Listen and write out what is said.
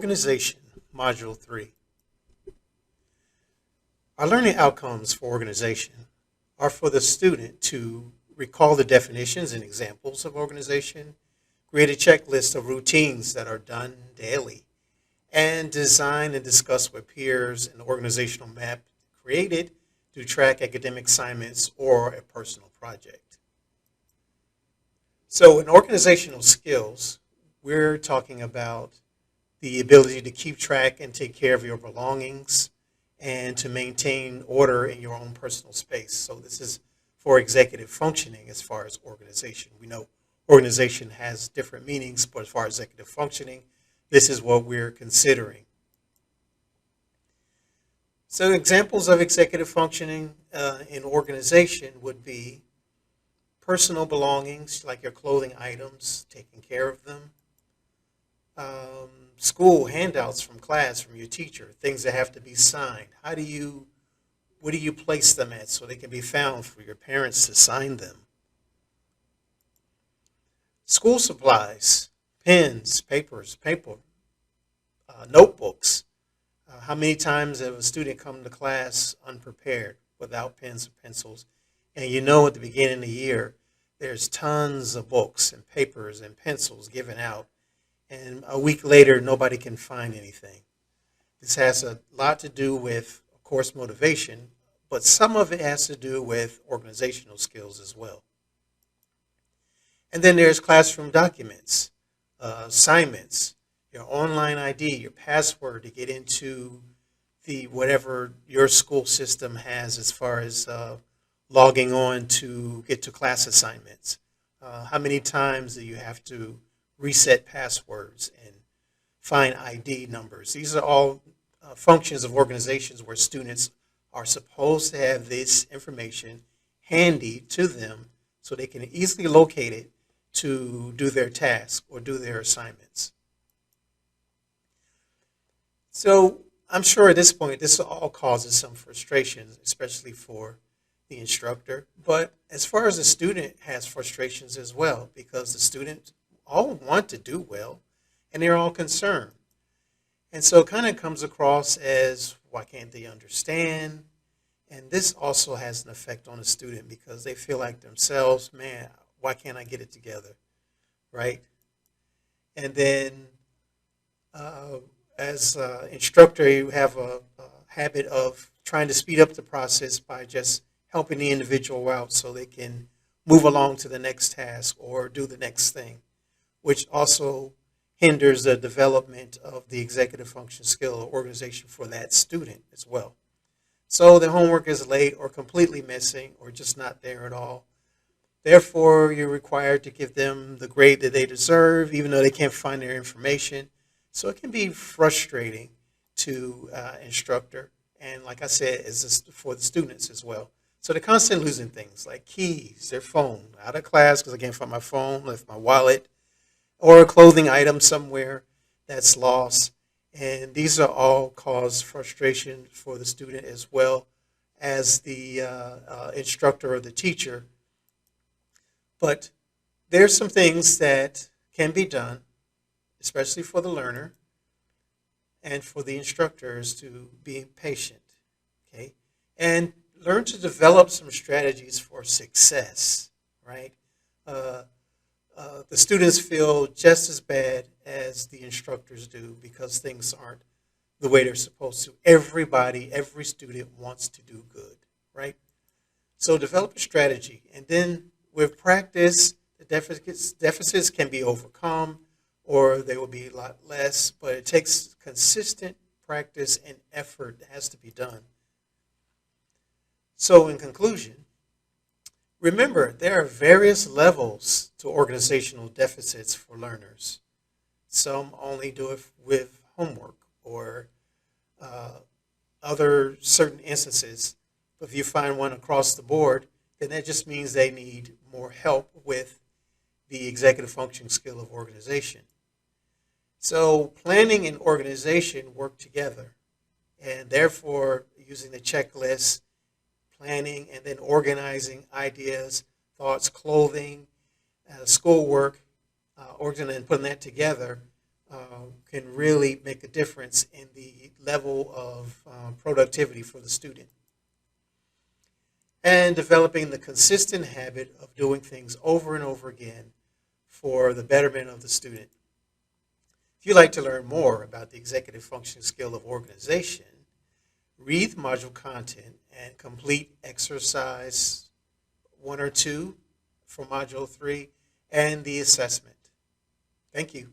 Organization, Module 3. Our learning outcomes for organization are for the student to recall the definitions and examples of organization, create a checklist of routines that are done daily, and design and discuss with peers an organizational map created to track academic assignments or a personal project. So in organizational skills, we're talking about the ability to keep track and take care of your belongings and to maintain order in your own personal space. So this is for executive functioning as far as organization. We know organization has different meanings, but as far as executive functioning, this is what we're considering. So examples of executive functioning in organization would be personal belongings, like your clothing items, taking care of them. School handouts from class, from your teacher, things that have to be signed. Where do you place them at so they can be found for your parents to sign them? School supplies, pens, paper, notebooks. How many times have a student come to class unprepared without pens or pencils? And you know at the beginning of the year, there's tons of books and papers and pencils given out. And a week later, nobody can find anything. This has a lot to do with, of course, motivation, but some of it has to do with organizational skills as well. And then there's classroom documents, assignments, your online ID, your password to get into the whatever your school system has as far as logging on to get to class assignments. How many times do you have to reset passwords and find ID numbers? These are all functions of organizations where students are supposed to have this information handy to them so they can easily locate it to do their task or do their assignments. So I'm sure at this point this all causes some frustration, especially for the instructor. But as far as the student has frustrations as well, because the student all want to do well and they're all concerned. And so it kind of comes across as, why can't they understand? And this also has an effect on the student because they feel like themselves, man, why can't I get it together, right? And then as an instructor, you have a habit of trying to speed up the process by just helping the individual out so they can move along to the next task or do the next thing, which also hinders the development of the executive function skill or organization for that student as well. So the homework is late or completely missing or just not there at all. Therefore, you're required to give them the grade that they deserve, even though they can't find their information. So it can be frustrating to instructor, and like I said, it's for the students as well. So they're constantly losing things like keys, their phone, out of class because I can't find my phone, left my wallet, or a clothing item somewhere that's lost. And these are all cause frustration for the student as well as the instructor or the teacher. But there's some things that can be done, especially for the learner and for the instructors to be patient, okay? And learn to develop some strategies for success, right? The students feel just as bad as the instructors do because things aren't the way they're supposed to. Every student wants to do good, right? So develop a strategy, and then with practice, the deficits can be overcome, or they will be a lot less, but it takes consistent practice and effort that has to be done. So in conclusion, remember, there are various levels to organizational deficits for learners. Some only do it with homework or other certain instances. But if you find one across the board, then that just means they need more help with the executive function skill of organization. So planning and organization work together, and therefore using the checklist, planning, and then organizing ideas, thoughts, clothing, schoolwork, organizing and putting that together can really make a difference in the level of productivity for the student. And developing the consistent habit of doing things over and over again for the betterment of the student. If you'd like to learn more about the executive functioning skill of organization, read the module content and complete exercise 1 or 2 for module 3 and the assessment. Thank you.